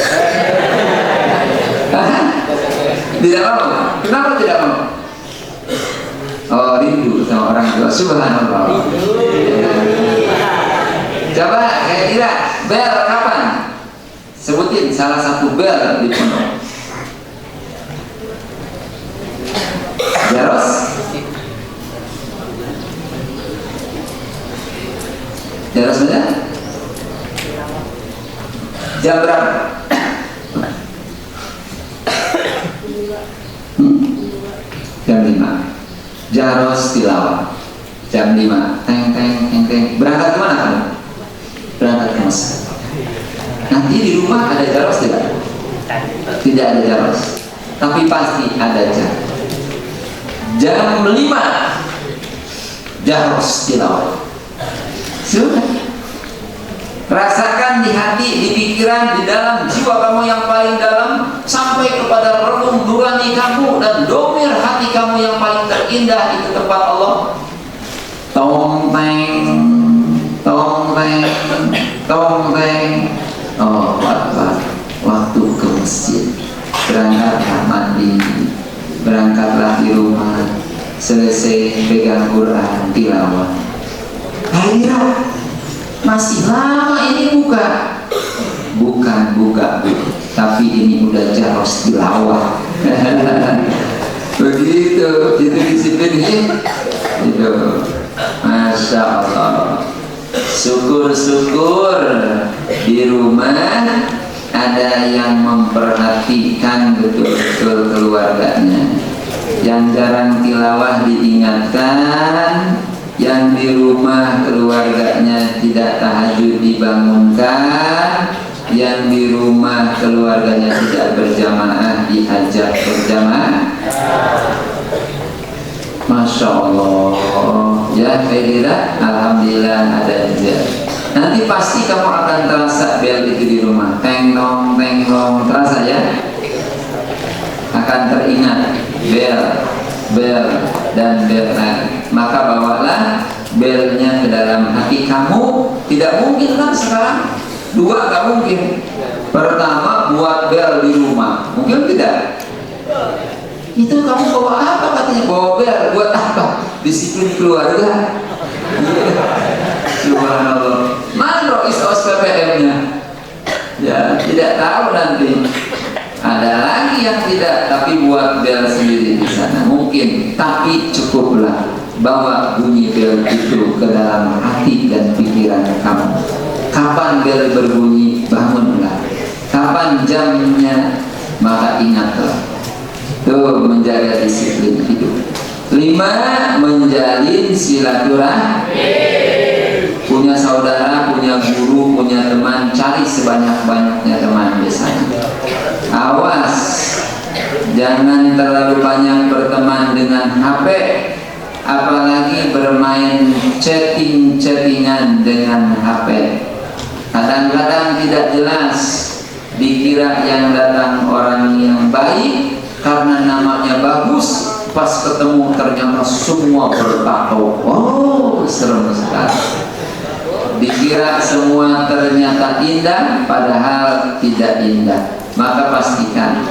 Speaker 1: Tidak mau. Kenapa tidak mau? Oh, rindu sama orang tua. Subhanallah. Coba kayak tidak. Bel kapan? Sebutin salah satu bel di pondok. Jaros. Jaros saja. Jam berapa? Jam 5. Jaros tilawah. Jam 5. Teng. Berangkat kemana kamu? Berangkat ke masjid. Nanti di rumah ada jaros tidak? Tidak ada jaros. Tapi pasti ada jam. Jam 5. Jaros tilawah. Sudah. Rasakan di hati, di pikiran, di dalam jiwa kamu yang paling dalam, sampai kepada relung nurani kamu dan domir hati kamu yang paling terindah. Itu tempat Allah. Tong teng. Oh, waktu ke masjid. Berangkatlah mandi, berangkatlah di rumah, selesai pegang Quran, tilawah. Akhirnya masih lama ini bukan buka, tapi ini udah jaros tilawah. Begitu, itu disiplin itu. Masya Allah. Syukur-syukur di rumah ada yang memperhatikan betul-betul keluarganya. yang jarang tilawah diingatkan, yang di rumah keluarganya tidak tahajud dibangunkan, yang di rumah keluarganya tidak berjamaah diajak berjamaah. Masya Allah, ya Khairira, alhamdulillah ada juga. Nanti pasti kamu akan terasa bel itu di rumah, teng nong, terasa ya, akan teringat bel dan bel. Maka bawalah belnya ke dalam hati kamu. Tidak mungkin kan sekarang dua, gak mungkin. Pertama buat bel di rumah, mungkin tidak. Itu kamu bawa apa katanya? Bawa bel buat apa? Disiplin keluarga. Subhanallah. Mana is-os PPM-nya? Ya, tidak tahu nanti. Ada lagi yang tidak, tapi buat bel sendiri di sana. Mungkin, tapi cukuplah bawa bunyi bel itu ke dalam hati dan pikiran kamu. Kapan bel berbunyi, bangunlah. Kapan jamnya, maka ingatlah. Tuh, menjaga disiplin hidup. 5. Menjalin silaturahmi. Punya saudara, punya guru, punya teman, cari sebanyak-banyaknya teman biasanya. Awas, jangan terlalu banyak berteman dengan HP, apalagi bermain chatting-chattingan dengan HP. Kadang-kadang tidak jelas, dikira yang datang orang yang baik karena namanya bagus, pas ketemu ternyata semua bertato. Oh, serem sekali. Dikira semua ternyata indah, padahal tidak indah. Maka pastikan,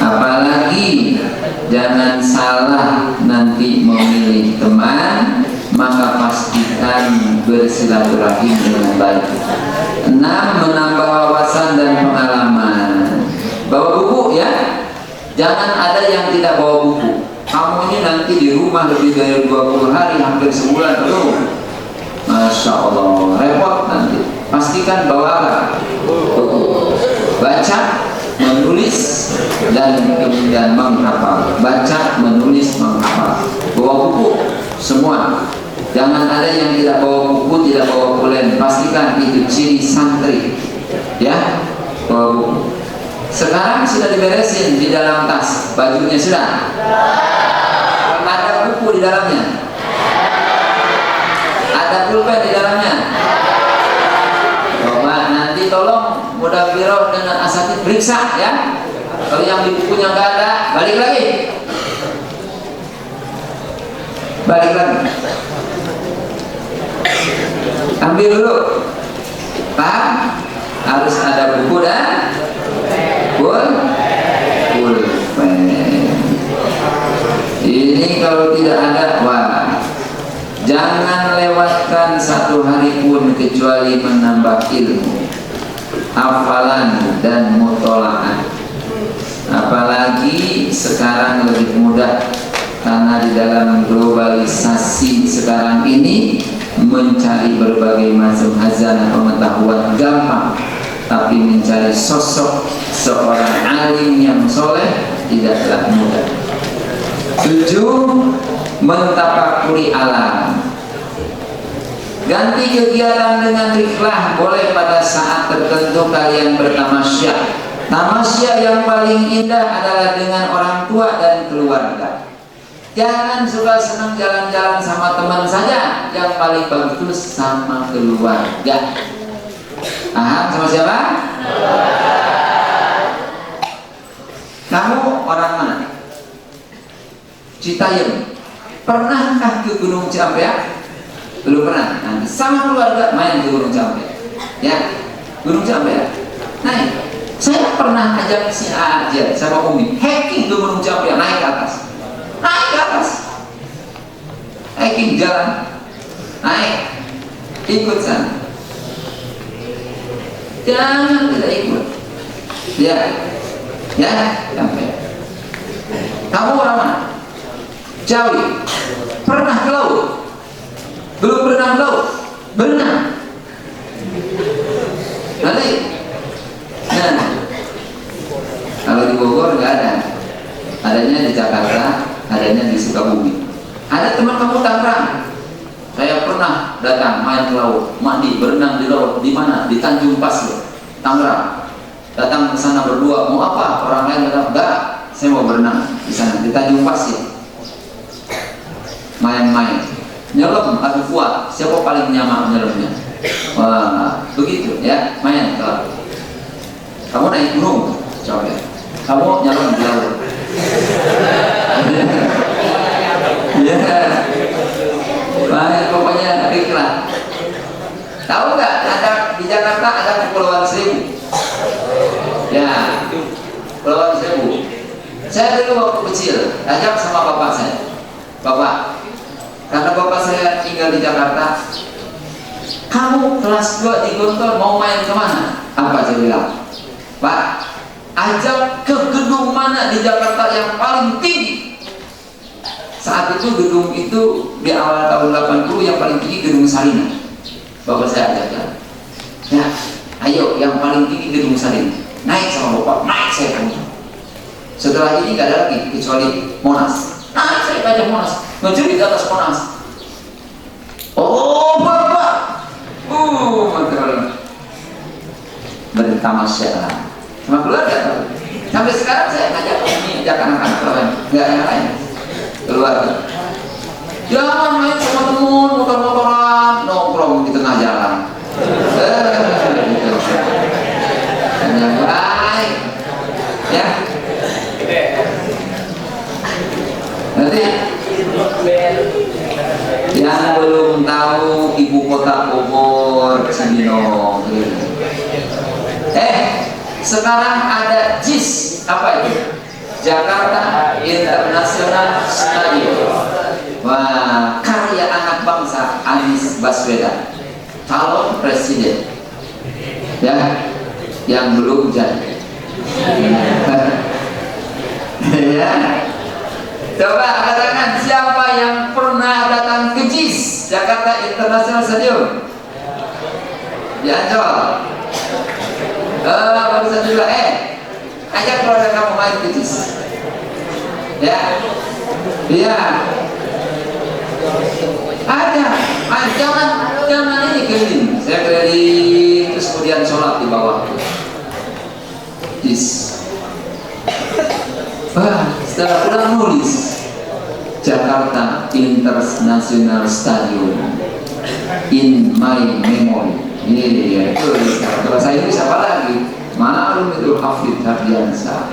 Speaker 1: apalagi jangan salah nanti memilih teman, maka pastikan bersilaturahim dengan baik. 6. Menambah wawasan dan pengalaman. Bawa buku ya. Jangan ada yang tidak bawa buku. Kamu ini nanti di rumah lebih dari 20 hari, hampir sebulan terus. Masya Allah, repot nanti. Pastikan bawa buku. Baca, menulis, dan kemudian menghafal. Baca, menulis, menghafal. Bawa buku, semua. Jangan ada yang tidak bawa buku, tidak bawa pulpen. Pastikan itu ciri santri. Ya, bawa buku. Sekarang sudah diberesin di dalam tas, bajunya sudah. Ada buku di dalamnya. Ada pulpen di dalamnya. Coba nanti tolong mudah biro dengan asatid periksa ya. Kalau yang di bukunya nggak ada, balik lagi. Balik lagi. Ambil dulu. Paham? Harus ada buku dan pulpen. Ini kalau tidak ada, wah, jangan lewatkan satu hari pun kecuali menambah ilmu, hafalan dan mutolaah. Apalagi sekarang lebih mudah karena di dalam globalisasi sekarang ini mencari berbagai macam khazanah pengetahuan gampang. Tapi mencari sosok seorang alim yang soleh tidaklah mudah. 7. Mentafakuri alam. Ganti kegiatan dengan rihlah. Boleh pada saat tertentu kalian bertamasya. Tamasya yang paling indah adalah dengan orang tua dan keluarga. Jangan suka senang jalan-jalan sama teman saja. Yang paling bagus sama keluarga. Paham sama siapa? Kamu orang mana? Citayam. Pernahkah ke Gunung Ciampea? Belum pernah. Nanti sama keluarga main ke Gunung Ciampea. Ya, Gunung Ciampea. Naik. Saya pernah ajak si Aja sama Umi hiking ke Gunung Ciampea, naik ke atas. Naik ke atas. Hiking jalan. Naik. Ikut sana. Jangan tidak ikut. Ya, sampai. Kamu orang mana? Jawi. Pernah ke laut? Belum pernah ke laut? Berenang. Nanti. Nah, kalau di Bogor nggak ada. Adanya di Jakarta, ada main ke laut, mandi, berenang di laut. Di mana? Di Tanjung Pas, Tangerang. Datang ke sana berdua, mau apa? Orang lain bilang, enggak, saya mau berenang di sana di Tanjung Pas ya. Main-main, nyelam tapi kuat. Siapa paling nyaman nyelamnya? Wah, begitu ya, main ke laut. Kamu naik gunung, coba. Kamu nyelam di laut. Ya, baik, pokoknya iklan. Tahu nggak? Ada di Jakarta ada Kepulauan Seribu. Ya, Kepulauan Seribu. Saya dulu waktu kecil, ajak sama bapak saya. Bapak, karena bapak saya tinggal di Jakarta, kamu kelas 2 di Gontor mau main kemana? Apa saya bilang? Pak, ajak ke gedung mana di Jakarta yang paling tinggi. Saat itu gedung itu di awal tahun 80 yang paling tinggi Gedung Sarinah. Bapak saya ajak jalan. Ya, ayo yang paling tinggi Gedung Sarinah. Naik sama bapak, naik saya kamu. Setelah ini gak ada lagi kecuali Monas. Naik saya banyak Monas, ngejar di atas Monas. Oh bapak, betul. Bertamasya sama keluarga. Sampai sekarang saya ngajak ini ajak anak-anak lain, nggak yang lain. Keluar, jangan main sama temen motor-motoran, nongkrong di tengah jalan. Gitu. Yang baik, ya. Nanti yang belum tahu ibu kota Bogor, Cibinong. Sekarang ada JIS, apa itu? Jakarta International Stadium. Wah, karya anak bangsa Anies Baswedan, calon presiden, ya, yang belum jadi. Ya, coba katakan siapa yang pernah datang ke JIS, Jakarta International Stadium? Di Ancol. Barusan juga, ajak keluarga kamu main ke JIS. Ya, iya. Ada, jangan ini keliling. Saya keliling terus kemudian sholat di bawah JIS. Setelah pulang nulis Jakarta International Stadium in my memory. Iya, itu bahasa Inggris apa lagi? Malum itu Hafid Hardiansa.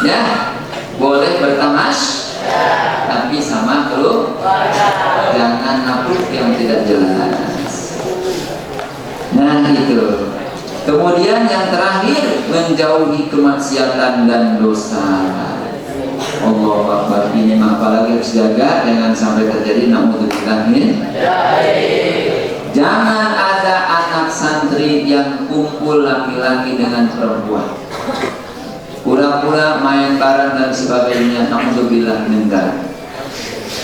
Speaker 1: Ya, boleh bertamas, tapi sama jangan nakut yang tidak jelas. Nah itu. Kemudian yang terakhir, menjauhi kemaksiatan dan dosa. Allah Akbar, ini apalagi harus jaga jangan sampai terjadi naudzubillah. Jangan ada anak santri yang kumpul laki-laki dengan perempuan, pura-pura main bareng dan sebagainya, naudzubillah mindzalik.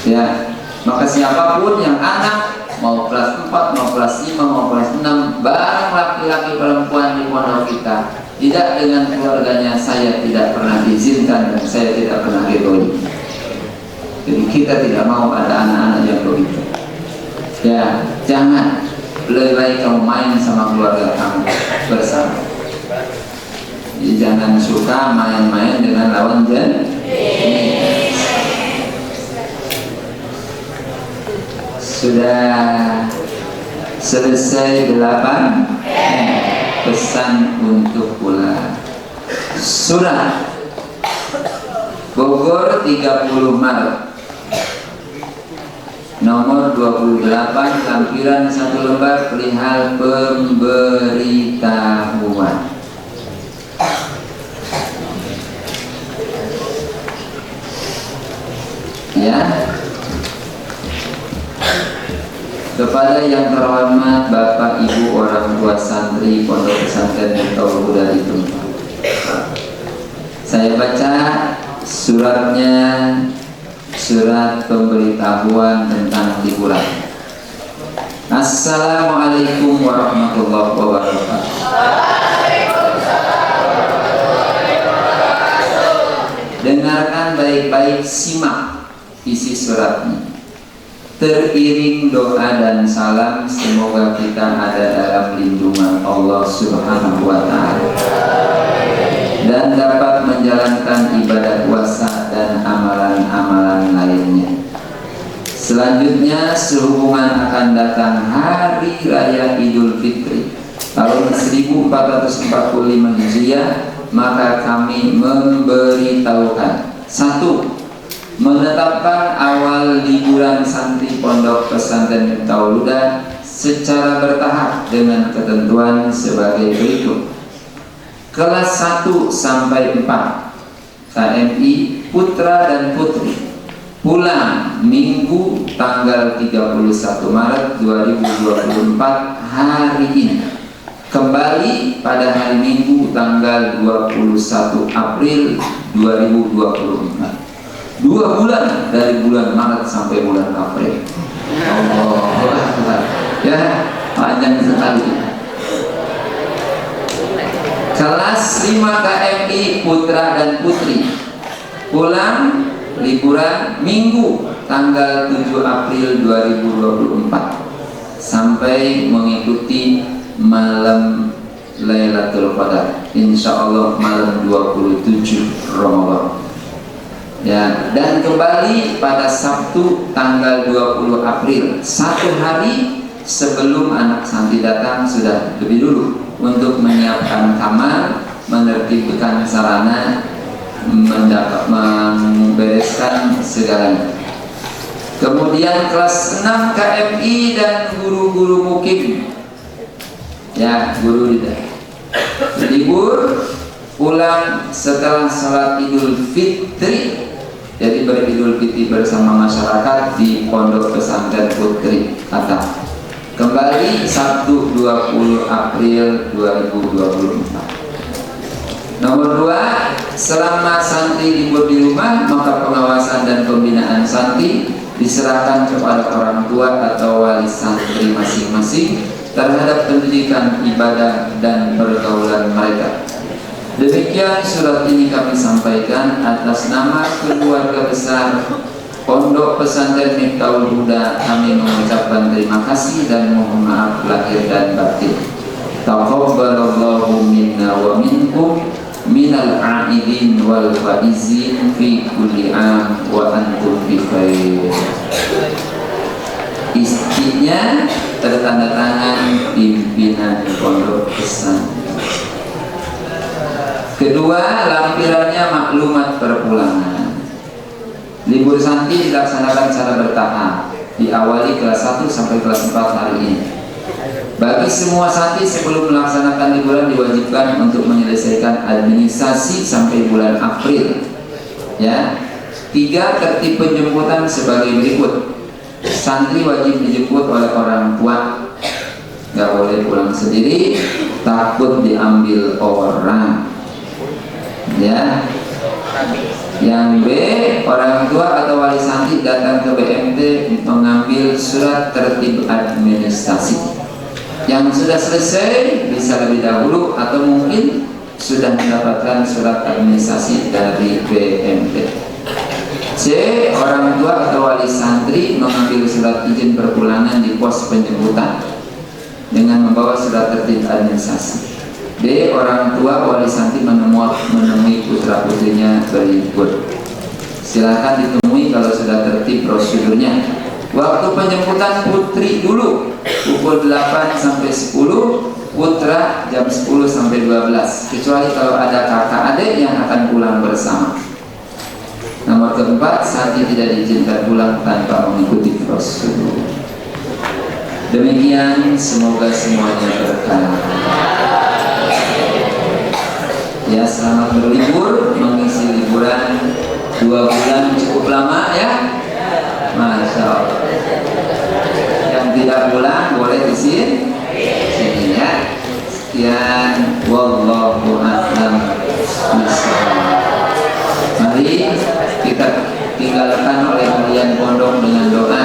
Speaker 1: Ya, maka siapapun yang anak mau kelas 4, mau kelas 5, mau kelas 6 bareng laki-laki perempuan di pondok kita, tidak dengan keluarganya, saya tidak pernah izinkan dan saya tidak pernah gedoli. Jadi kita tidak mau ada anak-anak yang begitu. Ya, jangan. Lebih baik kamu main sama keluarga kamu bersama. Jadi jangan suka main-main dengan lawan jenis. Sudah selesai 8 pesan untuk pulang. Surat Bogor 30 Maret nomor 28, lampiran 1 lembar perihal pemberitahuan. Ya, kepada yang terhormat Bapak Ibu orang tua santri Pondok Pesantren Miftahul Huda di tempat, saya baca suratnya, surat pemberitahuan tentang liburan. Assalamualaikum warahmatullahi wabarakatuh. Dengarkan baik-baik, simak isi suratnya. teriring doa dan salam, semoga kita ada dalam lindungan Allah Subhanahu wa Ta'ala dan dapat menjalankan ibadah puasa dan amalan-amalan lainnya. Selanjutnya sehubungan akan datang Hari Raya Idul Fitri tahun 1445 Hijriah, maka kami memberitahukan: 1. Menetapkan awal liburan santri Pondok Pesantren Miftahul Huda secara bertahap dengan ketentuan sebagai berikut. Kelas 1 sampai 4 KMI putra dan putri pulang Minggu tanggal 31 Maret 2024 hari ini, kembali pada hari Minggu tanggal 21 April 2024. 2 bulan dari bulan Maret sampai bulan April. Allahu Akbar. Ya, panjang sekali. Kelas 5 KMI putra dan putri pulang liburan Minggu tanggal 7 April 2024 sampai mengikuti malam Lailatul Qadar, insya Allah malam 27 Ramadan. Ya, dan kembali pada Sabtu tanggal 20 April, 1 hari sebelum anak santri datang sudah lebih dulu untuk menyiapkan kamar, menertibkan sarana, membereskan segalanya. Kemudian kelas 6 KMI dan guru-guru mukim, ya guru tidak libur pulang setelah sholat Idul Fitri. Jadi beridul fitri bersama masyarakat di Pondok Pesantren Putri Kata. Kembali Sabtu 20 April 2024. Nomor 2, selama santri libur di rumah, maka pengawasan dan pembinaan santri diserahkan kepada orang tua atau wali santri masing-masing terhadap pendidikan ibadah dan pergaulan mereka. Demikian surat ini kami sampaikan atas nama keluarga besar Pondok Pesantren Miftahul Huda. Kami mengucapkan terima kasih dan mohon maaf lahir dan batin. Taqabbalallahu minna wa minkum minal a'idin wal faizin fi kulli am wa antum bi khair. Istrinya tertanda tangan pimpinan Pondok Pesantren. Kedua, lampirannya maklumat perpulangan. Libur santri dilaksanakan secara bertahap, diawali kelas 1 sampai kelas 4 hari ini. Bagi semua santri sebelum melaksanakan liburan diwajibkan untuk menyelesaikan administrasi sampai bulan April. Ya. 3, tertib penjemputan sebagai berikut. Santri wajib dijemput oleh orang tua, nggak boleh pulang sendiri, takut diambil orang. Ya. Yang B, orang tua atau wali santri datang ke BMT mengambil surat tertib administrasi. Yang sudah selesai bisa lebih dahulu atau mungkin sudah mendapatkan surat administrasi dari BMT. C, orang tua atau wali santri mengambil surat izin perpulangan di pos penjemputan dengan membawa surat tertib administrasi. D, orang tua wali santri menemui putra putrinya berlibur. Silakan ditemui kalau sudah tertib prosedurnya. Waktu penjemputan putri dulu pukul 8 sampai 10, putra jam 10 sampai 12. Kecuali kalau ada kakak adik yang akan pulang bersama. Nomor keempat, santri tidak diizinkan pulang tanpa mengikuti prosedur. Demikian, semoga semuanya berkah. Ya, selamat berlibur, mengisi liburan 2 bulan cukup lama ya. Masya Allah. Yang tidak pulang boleh di sini ya. Sekian, wallahu a'lam bishawab. Mari kita tinggalkan oleh kalian pondok dengan doa.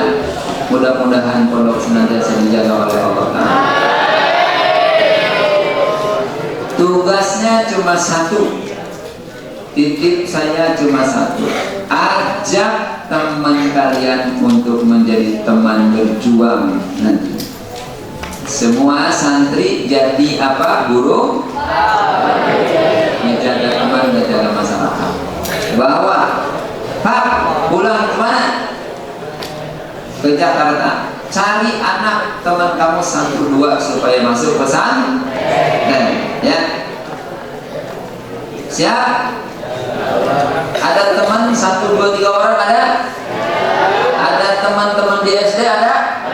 Speaker 1: Mudah-mudahan pondok senantiasa dijaga oleh Allah Ta'ala. Tugasnya cuma satu, titip saya cuma satu, ajak teman kalian untuk menjadi teman berjuang nanti. Semua santri jadi apa? Guru, menjaga teman, menjaga masyarakat. Bawa, Pak, pulang kemana? Ke Jakarta. Cari anak teman kamu 1-2 supaya masuk pesantren, ya. Siap? Ada teman 1, 2, 3 orang ada? Ada teman-teman di SD ada?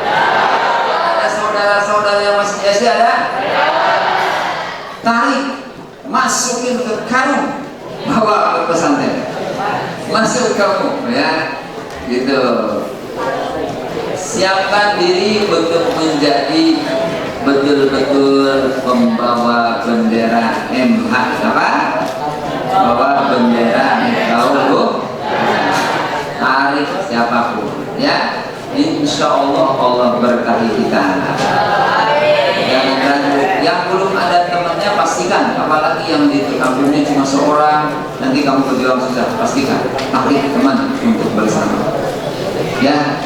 Speaker 1: Ada saudara-saudara yang masih di SD ada? Tarik, masukin ke karung, bawa ke pesantren. Masuk kamu, ya, gitu. Siapkan diri untuk menjadi betul-betul pembawa bendera MH, apa? Bawa bendera, tahu bu? Tarik siapapun, ya. Insya Allah Allah berkahi kita. Jangan ragu. Yang belum ada temannya pastikan, apalagi yang di kampungnya cuma seorang, nanti kamu berjuang susah. Pastikan tarik teman untuk bersama, ya.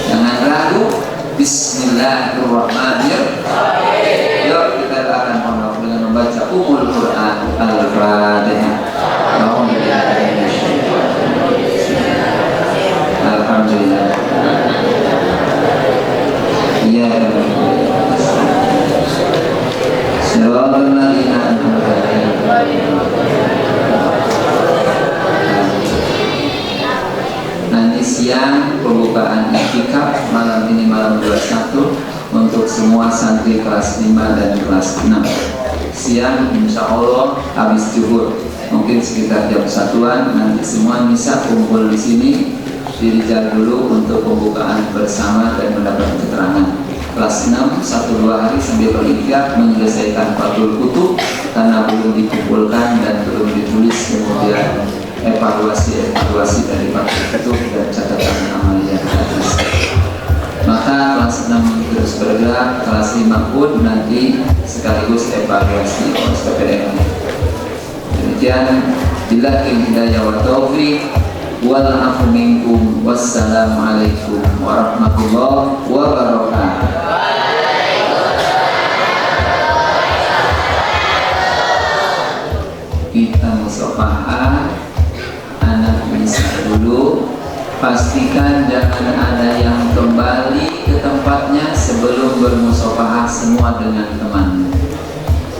Speaker 1: Jangan ragu. Bismillahirrahmanirrahim. Yuk kita akan pondok dengan membaca Ummul Quran Al-Fatihah. Alhamdulillah. Ya nanti siang pembukaan iktikaf, malam ini malam 21 untuk semua santri kelas 5 dan kelas 6. Siang insya Allah habis zuhur, mungkin sekitar jam 1-an nanti semua bisa kumpul di sini di Rijal dulu untuk pembukaan bersama dan mendapat keterangan. Kelas 6 1-2 hari sambil berikhtiar menyelesaikan Fathul Kutub karena belum dikumpulkan dan belum ditulis, kemudian evaluasi dari Fathul Kutub dan catatan amalia atas. Maka kelas 6 terus bergerak, kelas 5 pun nanti sekaligus evaluasi SPPDN. Demikian, billahi hidayah wa taufiq wal afu minkum. Wassalamualaikum warahmatullahi wabarakatuh. Kita musafahah, anak bisa dulu. Pastikan jangan ada yang kembali ke tempatnya sebelum bermusafahah semua dengan teman.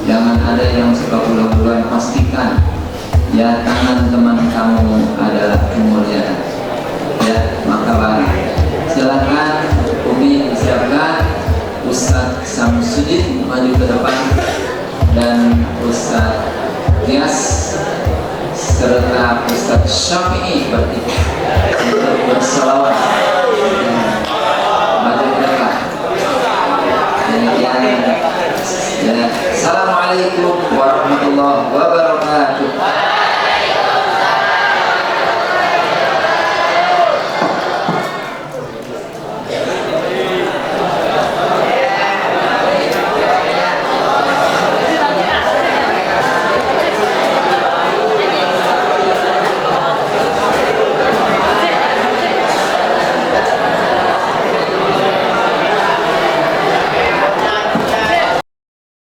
Speaker 1: Jangan ada yang suka pulang-pulang. Pastikan ya tangan teman kamu adalah kemuliaan, ya, maka baik. Silakan Umi disiapkan. Ustadz Samsudin maju ke depan dan Ustadz Tias serta Ustadz Syafi'i untuk berselawat maju ke depan. Demikian, ya. Assalamualaikum